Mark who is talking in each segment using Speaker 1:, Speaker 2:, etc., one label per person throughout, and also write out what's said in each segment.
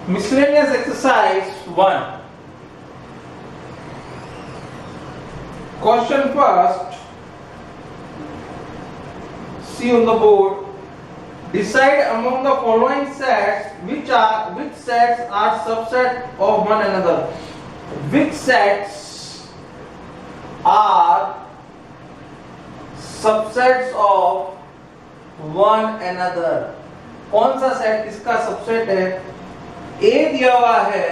Speaker 1: Miscellaneous exercise 1. Question first. See on the board. Decide among the following sets which sets are subset of one another. Which sets are subsets of one another? कौन सा set इसका subset है? A दिया हुआ है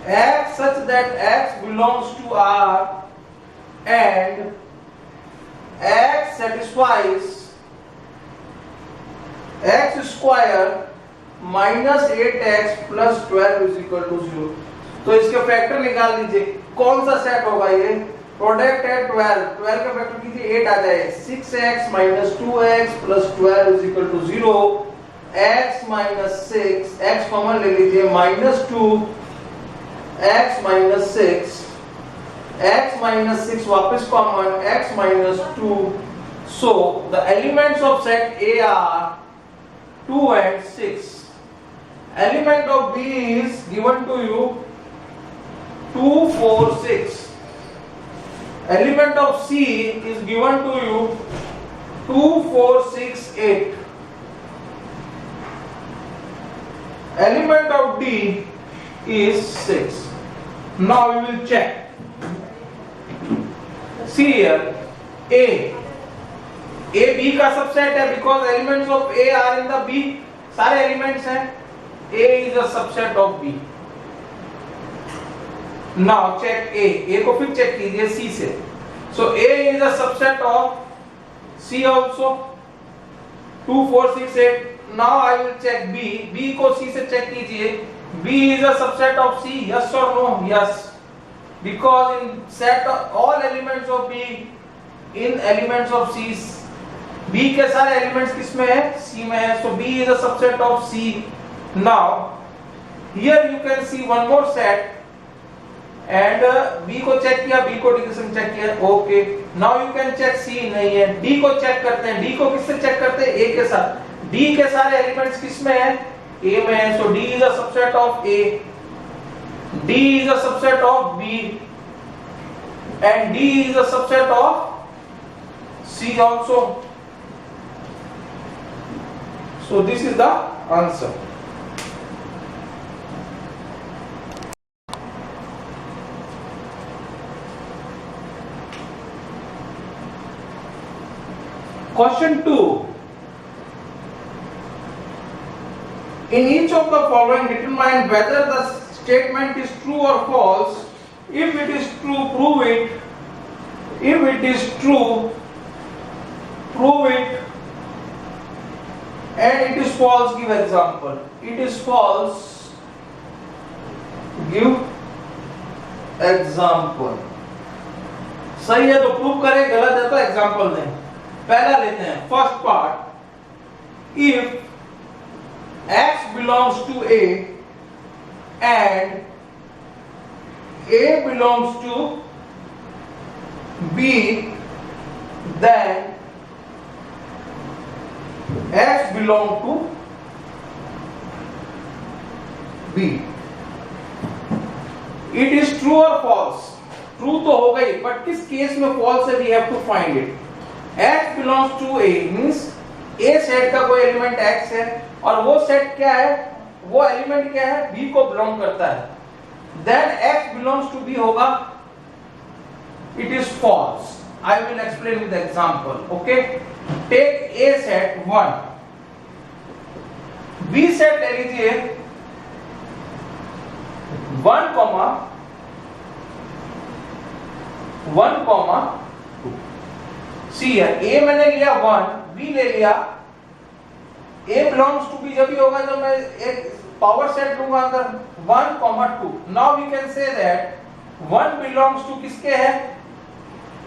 Speaker 1: X such that X belongs to R and X satisfies x square minus 8x plus 12 is equal to 0. तो इसके factor निकाल लीजिए. कौन सा सेट होगा ये? प्रोडक्ट है 12. 12 का फैक्टर कीजिए 8 आ जाए. 6x minus 2x plus 12 is equal to 0. x minus 6 x common ले लीजिए minus 2 x minus 6 x minus 6 वापस common x minus 2. So the elements of set A are 2 and 6. Element of B is given to you 2, 4, 6. Element of C is given to you 2, 4, 6, 8. Element of D is 6. Now we will check. See here A. A B का subset है because elements of A are in the B. सारे elements हैं. A is a subset of B. Now check A. A को फिर check कीजिए C से. So A is a subset of C also. 2, 4, 6, 8. Now I will check B. B को C से check कीजिए. B is a subset of C. Yes or no? Yes. Because in set all elements of B in elements of C. B के सारे elements किसमें है? C में है. So B is a subset of C. Now here you can see one more set and B को check किया, B को D के संग चेक किया. Okay. Now you can check C नहीं है. D को चेक करते हैं. D को किससे चेक करते हैं? A के साथ. D के सारे एलिमेंट्स किसमें है? A में है. So D is a subset of A. D is a subset of B and D is a subset of C also. So this is the answer. Question 2. In each of the following determine whether the statement is true or false. If it is true, prove it. If it is true, prove it. And it is false, give example. It is false, give example. सही है तो prove करें, गलत है तो example दें. पहला लेते हैं first part. If x belongs to A and A belongs to B, then x belong to B. It is true or false? True तो हो गई, but किस केस में false है? We have to find it. x belongs to A means A set का कोई element x है और वो सेट क्या है? वो एलिमेंट क्या है? B को बिलोंग करता है. Then x belongs to B होगा. It is false. I will explain with the example. Okay? Take A set 1. B set ले लीजिए 1, 1, 2. See here, A मैंने लिया 1, B ले लिया. A belongs to B जब भी होगा जब मैं एक पावर सेट लूंगा अंदर 1, 2. Now we can say that 1 belongs to किसके है?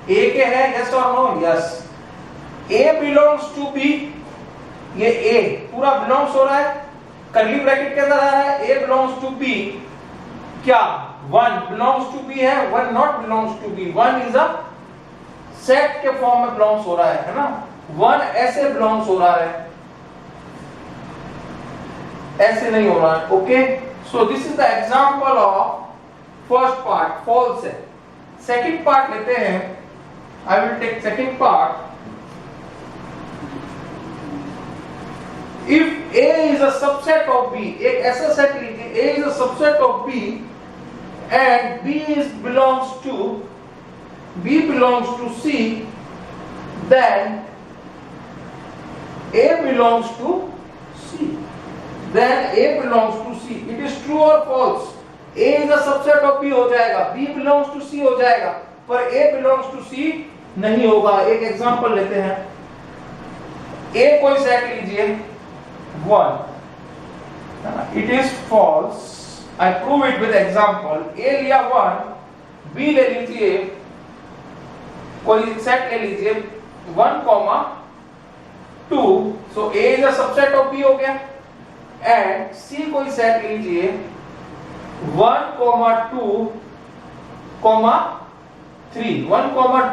Speaker 1: A के है. Yes or no? Yes. A belongs to B. ये A पूरा belongs हो रहा है, कर्ली ब्रैकेट के अंदर आ रहा है. A belongs to B. क्या 1 belongs to B है, 1 not belongs to B. 1 is a set के फॉर्म में belongs हो रहा है ना. 1 ऐसे belongs हो रहा है. ऐसे नहीं होना है, okay. So this is the example of first part, false है। सेकंड पार्ट लेते हैं, I will take second part. If A is a subset of B, एक ऐसा सेट लीजिए, A is a subset of B and B belongs to C, then A belongs to C. Then A belongs to C. It is true or false? A is a subset of B हो जाएगा, B belongs to C हो जाएगा, पर A belongs to C नहीं होगा। एक example लेते हैं, A कोई सेट लीजिए 1, it is false, I prove it with example। A लिया 1, B ले लीजिए, कोई सेट ले लीजिए 1, 2, so A is a subset of B हो गया, and C कोई सेट लीजिए 1, 2, 3, 1,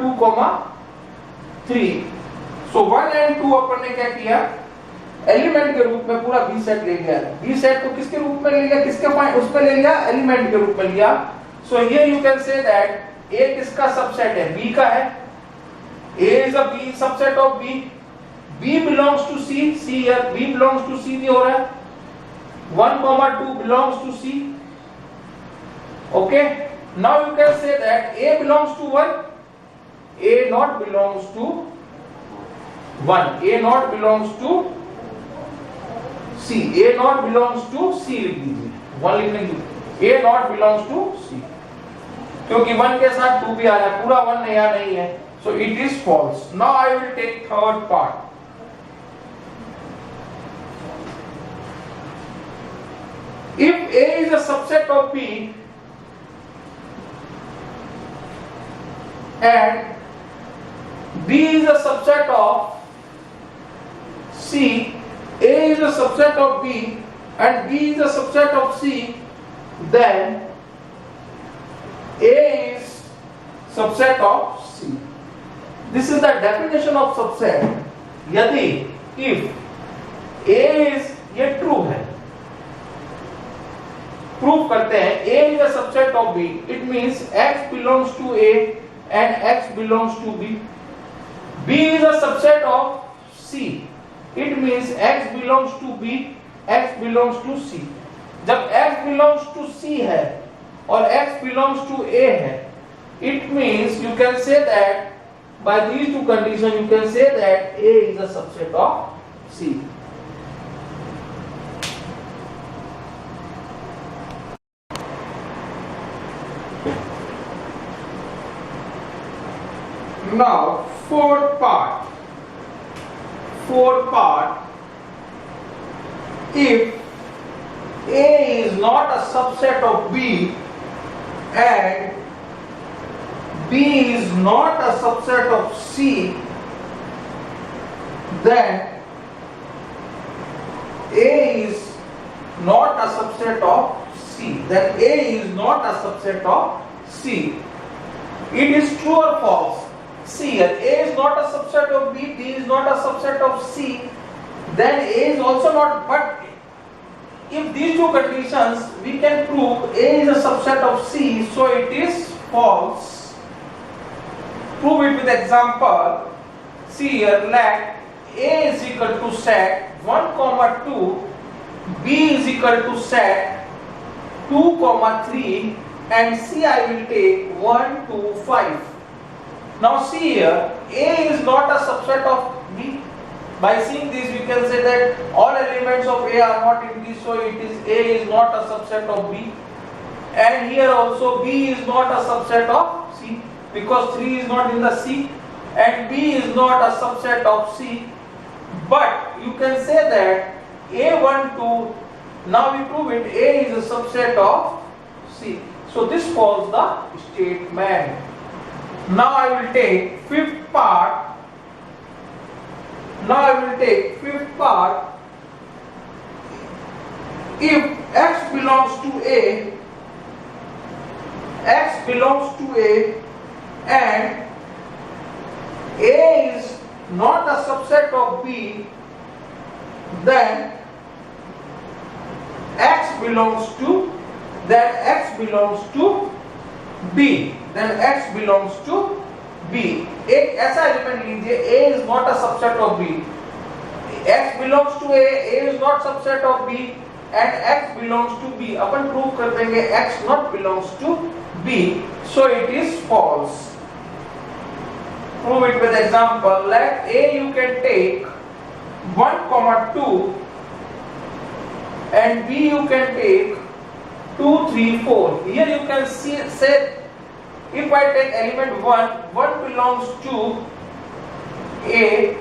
Speaker 1: 2, 3। so 1 and 2 अपन ने क्या किया, एलिमेंट के रूप में पूरा बी सेट ले लिया। बी सेट को किसके रूप में ले लिया, किसके उसमें ले लिया, एलिमेंट के रूप में लिया। So here you can say that A किसका सबसेट है, बी का है। A is a B subset of B, B belongs to C, C here B belongs to C भी हो रहा है, 1, 2 belongs to C, okay. Now you can say that A belongs to 1, A not belongs to 1, A not belongs to C, A not belongs to C लिख दीजिए, 1 लिखने की, A not belongs to C, क्योंकि 1 के साथ 2 भी आ रहा है, पूरा 1 नया नहीं है, so it is false। Now I will take third part। If A is a subset of B and B is a subset of C, A is a subset of B and B is a subset of C, then A is subset of C। This is the definition of subset। यदि if A is, ये true है, proof करते हैं A is a subset of B, it means X belongs to A and X belongs to B। B is a subset of C, it means X belongs to B, X belongs to C। जब X belongs to C है और X belongs to A है, it means you can say that by these two conditions you can say that A is a subset of C। Now fourth part, if A is not a subset of B and B is not a subset of C, then A is not a subset of C, then A is not a subset of C। It is true or false? See, A is not a subset of B, B is not a subset of C, then A is also not, but if these two conditions we can prove A is a subset of C, so it is false। Prove it with example। See here, let A is equal to set 1, 2, B is equal to set 2, 3 and C I will take 1, 2, 5। Now see here, A is not a subset of B। By seeing this we can say that all elements of A are not in this, so it is A is not a subset of B, and here also B is not a subset of C because 3 is not in the C, and B is not a subset of C, but you can say that A1, 2, now we prove it, A is a subset of C, so this follows the statement। Now I will take fifth part। If X belongs to A and A is not a subset of B, then belongs to, then x belongs to b, then x belongs to b. एक ऐसा element लीजिए a is not a subset of b, x belongs to a is not subset of b and x belongs to b. Upon prove कर देंगे x not belongs to b, so it is false. Prove it with example. Let a you can take 1, 2 and b you can take 2, 3, 4. Here you can see, say if I take element 1 belongs to a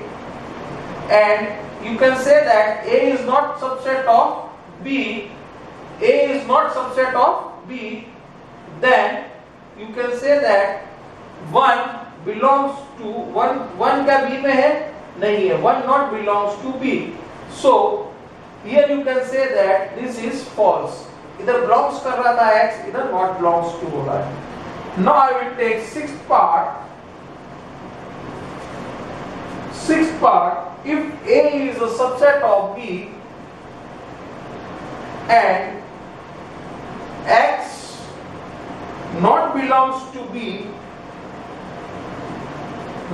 Speaker 1: and you can say that a is not subset of b, a is not subset of b, then you can say that 1 belongs to 1 का b में है नहीं है, 1 not belongs to b, so here you can say that this is false. इधर belongs कर रहा था x, इधर not belongs to हो रहा है. Now I will take sixth part. If a is a subset of b and x not belongs to b,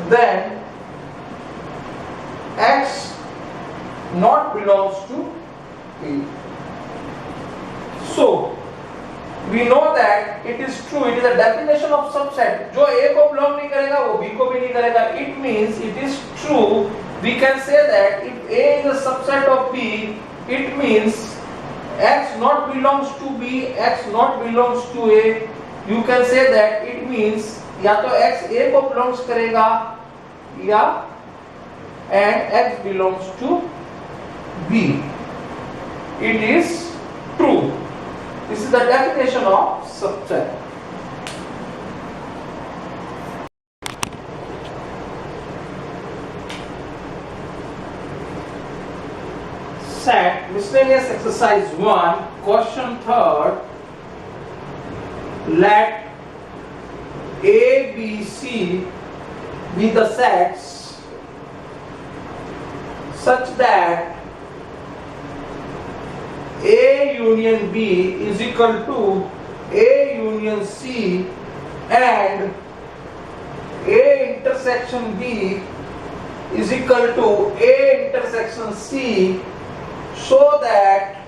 Speaker 1: then x not belongs to b. So we know that it is true, it is a definition of subset. जो a को belong नहीं करेगा वो b को भी नहीं करेगा. It means it is true. We can say that if a is a subset of b, it means x not belongs to b, x not belongs to a. You can say that it means या तो x a को belongs करेगा या and x belongs to b. It is true. This is the definition of subset. Set miscellaneous exercise 1, question 3rd. Let A, B, C be the sets such that A union B is equal to A union C and A intersection B is equal to A intersection C, so that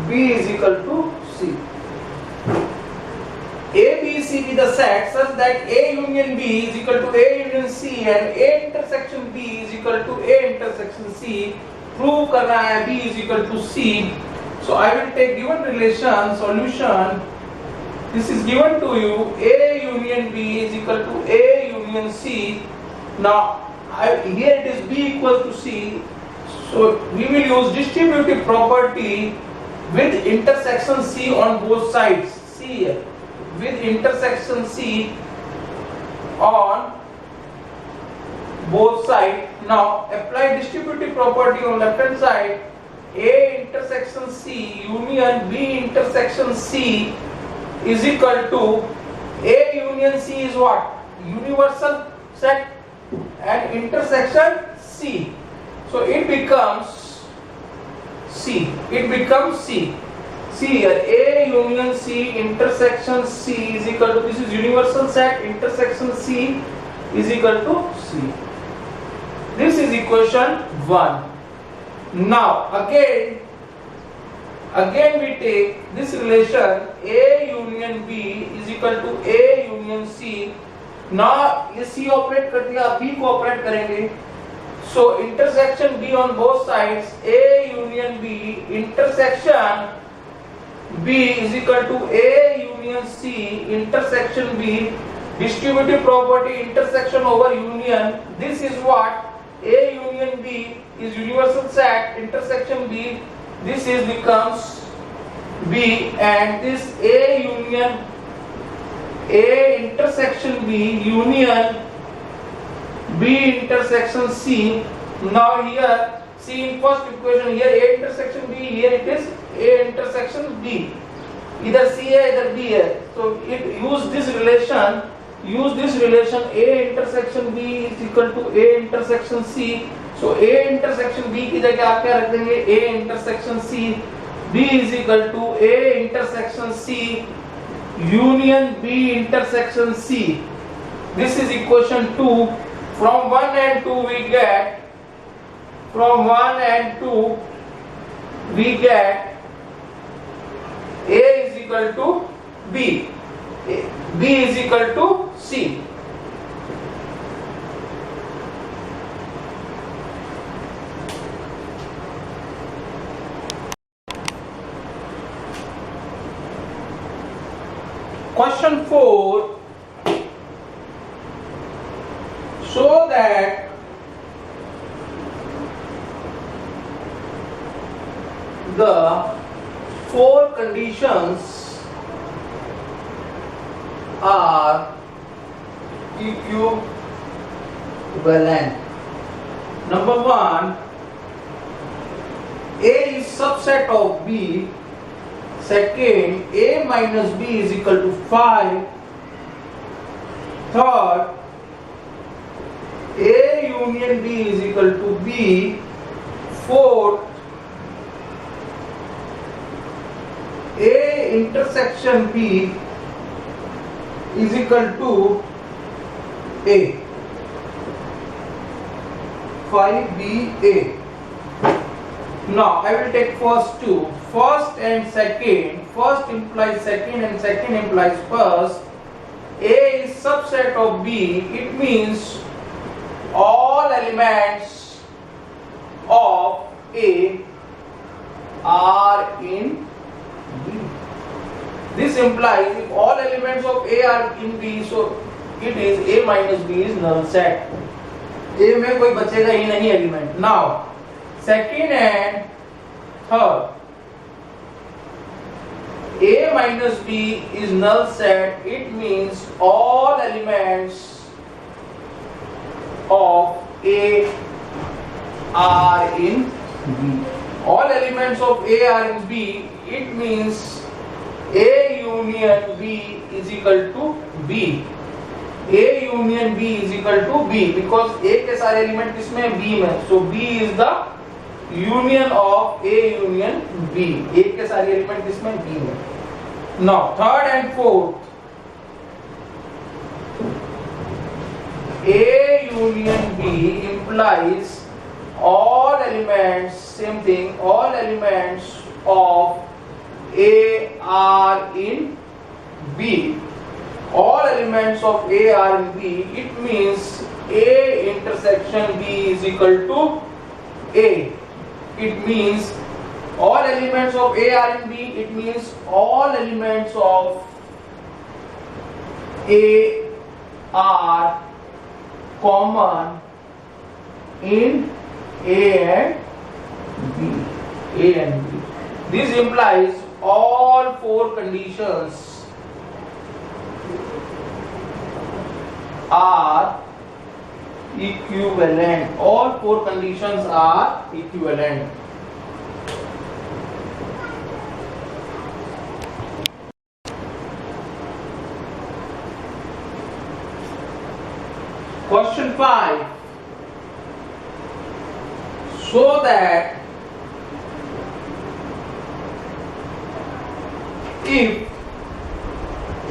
Speaker 1: B is equal to C. A, B, C be the set such that A union B is equal to A union C and A intersection B is equal to A intersection C. Prove करना है B is equal to C. So I will take given relation solution. This is given to you. A union B is equal to A union C. Now here it is B equal to C. So we will use distributive property with intersection C on both sides. See here, with intersection C on both sides. Now apply distributive property on left hand side. A intersection C union B intersection C is equal to A union C is what? Universal set and intersection C. So it becomes C. It becomes C. See here, A union C intersection C is equal to, this is universal set, intersection C is equal to C. This is equation 1. Now again we take this relation A union B is equal to A union C. Now ये C operate कर दिया, B को operate करेंगे. So intersection B on both sides, A union B intersection B is equal to A union C intersection B. Distributive property intersection over union. This is what? A union B is universal set, intersection B. This is becomes B, and this A union A intersection B union B intersection C. Now here see in first equation here A intersection B, here it is A intersection B. Either C है either B है. So it use this relation A intersection B is equal to A intersection C. So A intersection B की जगह आप क्या रख देंगे, A intersection C, B is equal to A intersection C union B intersection C. This is equation 2. From 1 and 2 we get, from 1 and 2 we get A is equal to B, B is equal to C. Question 4. Show that the four conditions are equivalent. Number 1, A is subset of B. Second, A minus B is equal to 5. Third, A union B is equal to B. Fourth, A intersection B is equal to A. 5BA. Now I will take first two. First and second. First implies second and second implies first. A is subset of B. It means all elements of A are in B. This implies if all elements of A are in B, so it is A minus B is null set. A में कोई बचेगा ही नहीं element. Now second and third, A minus B is null set. It means all elements of A are in B. All elements of A are in B. It means A union B is equal to B. A union B is equal to B because A के सारे element किसमें, B में. So B is the union of A union B. A के सारे element किसमें, B में. Now third and fourth, A union B implies all elements, same thing, all elements of A are in B. All elements of A are in B. It means A intersection B is equal to A. It means all elements of A are in B. It means all elements of A are common in A and B. A and B. This implies all four conditions are equivalent. All four conditions are equivalent. Question 5. So that if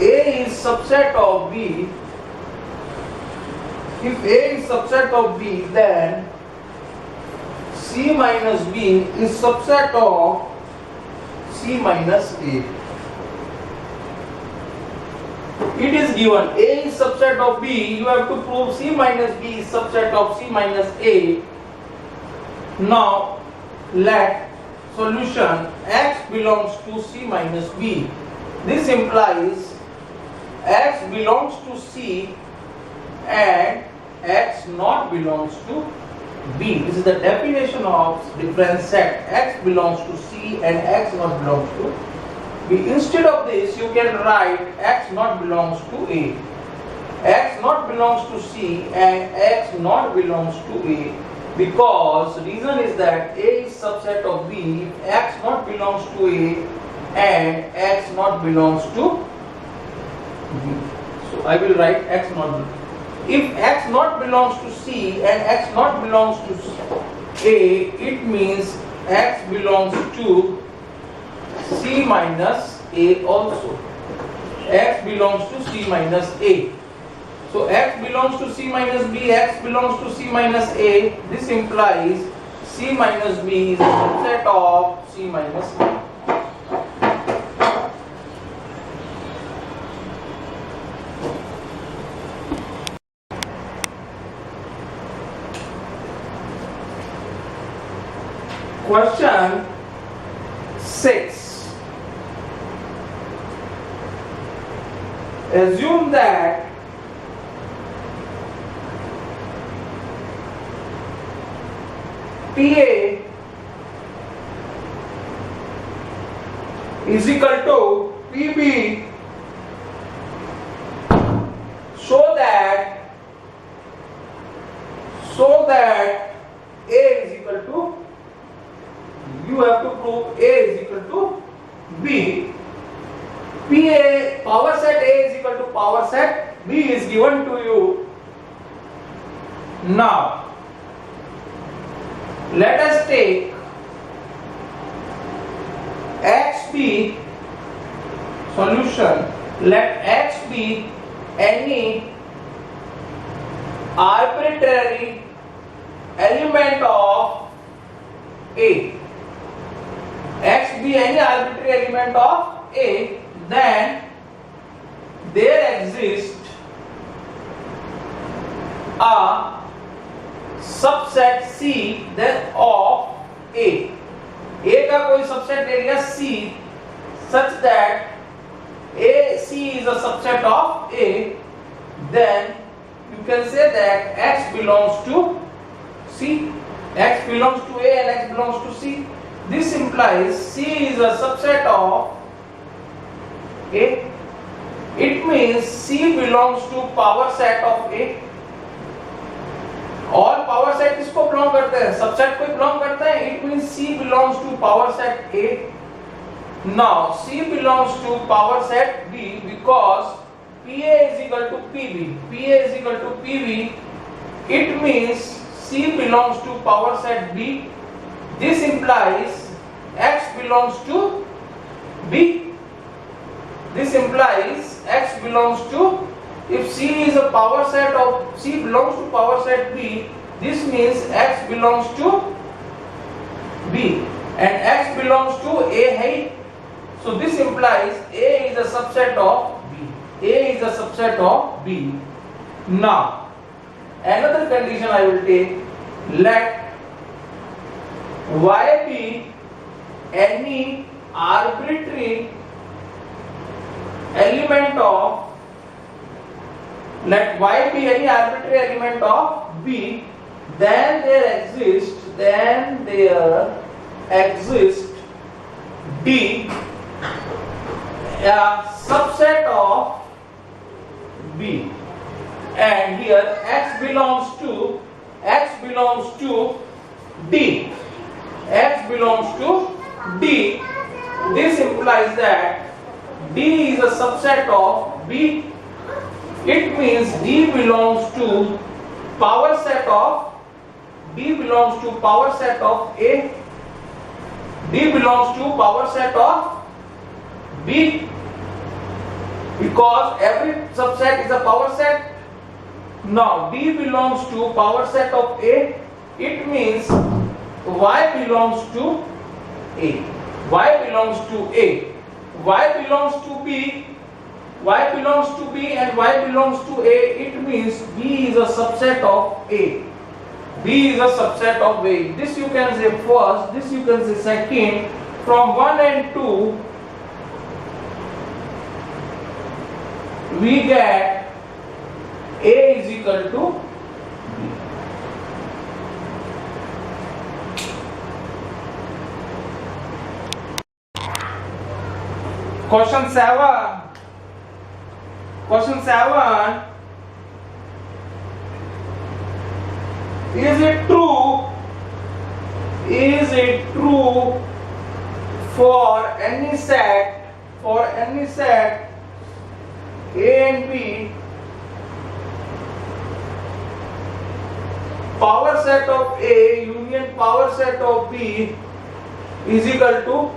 Speaker 1: A is subset of B, if A is subset of B, then C minus B is subset of C minus A. It is given A is subset of B, you have to prove C minus B is subset of C minus A. Now let solution X belongs to C minus B. This implies X belongs to C and X not belongs to B. This is the definition of difference set. X belongs to C and X not belongs to B. Instead of this, you can write X not belongs to A. X not belongs to C and X not belongs to A. Because reason is that A is subset of B. X not belongs to A and X not belongs to B. So I will write X not. If X not belongs to C and X not belongs to A, it means X belongs to C minus A also. X belongs to C minus A. So X belongs to C minus B, X belongs to C minus A. This implies C minus B is a subset of C minus A. Question 6. Assume that PA is equal to PB, so that A is equal to, you have to prove A is equal to B. PA, power set A is equal to power set B is given to you. Now let us take X be solution. Let X be any arbitrary element of A. X be any arbitrary element of A, then there exists a subset C then of A. A का कोई subset ले लिया C such that C is a subset of A, then you can say that X belongs to C. X belongs to A and X belongs to C. This implies C is a subset of A. It means C belongs to power set of A. और power set किसको belong करते हैं? Subset को belong करते हैं. It means C belongs to power set A. Now C belongs to power set B because PA is equal to PB. PA is equal to PB. It means C belongs to power set B. This implies X belongs to B. This implies X belongs to, if C is a power set of, C belongs to power set B, this means X belongs to B and X belongs to A है. So this implies A is a subset of B. A is a subset of B. Now another condition I will take, let Y be any arbitrary element of, let Y be any arbitrary element of B, then there exists D, a subset of B, and here X belongs to D. X belongs to D. This implies that D is a subset of B. It means D belongs to power set of D belongs to power set of A. D belongs to power set of B because every subset is a power set. Now D belongs to power set of A. It means Y belongs to A. Y belongs to A. Y belongs to B. Y belongs to B and Y belongs to A. It means B is a subset of A. B is a subset of A. This you can say first, this you can say second. From 1 and 2 we get A is equal to B. Question 7. Question 7. Is it true for any set A and B power set of A union power set of B is equal to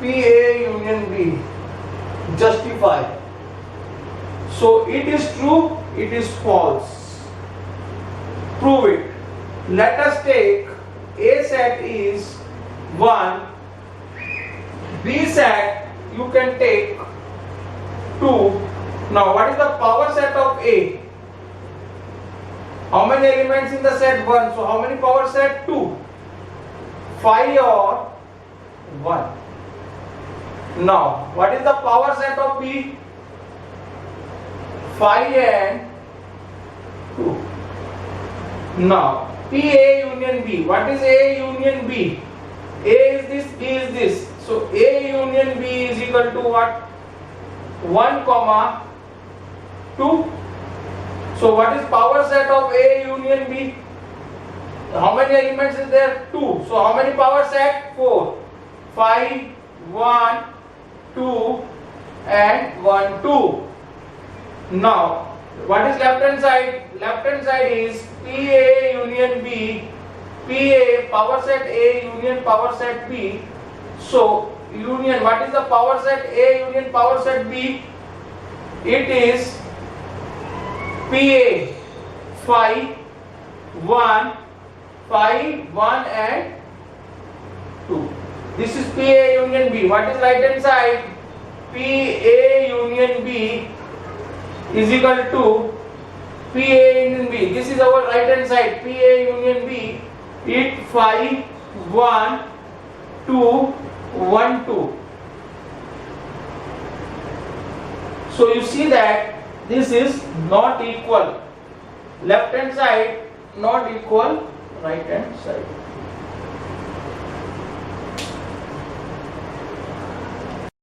Speaker 1: PA union B. Justify. So it is true, it is false. Prove it. Let us take A set is 1, B set you can take 2. Now what is the power set of A? How many elements in the set? 1. So how many power set? 2. 5 or 1. Now what is the power set of B? 5 and 2. Now PA union B. What is A union B? A is this, B is this. So A union B is equal to what? 1 comma 2. So what is power set of A union B? How many elements is there? 2. So how many power set? 4. 5, 1, 2 and 1, 2. Now what is left hand side? Left hand side is PA union B. PA power set A union power set B. So union, what is the power set A union power set B? It is PA 5, 1, 5, 1 and 2. This is PA union B. What is right hand side? PA union B is equal to PA union B. This is our right hand side. PA union B. It 5, 1, 2, 1, 2. So you see that this is not equal. Left hand side not equal right hand side.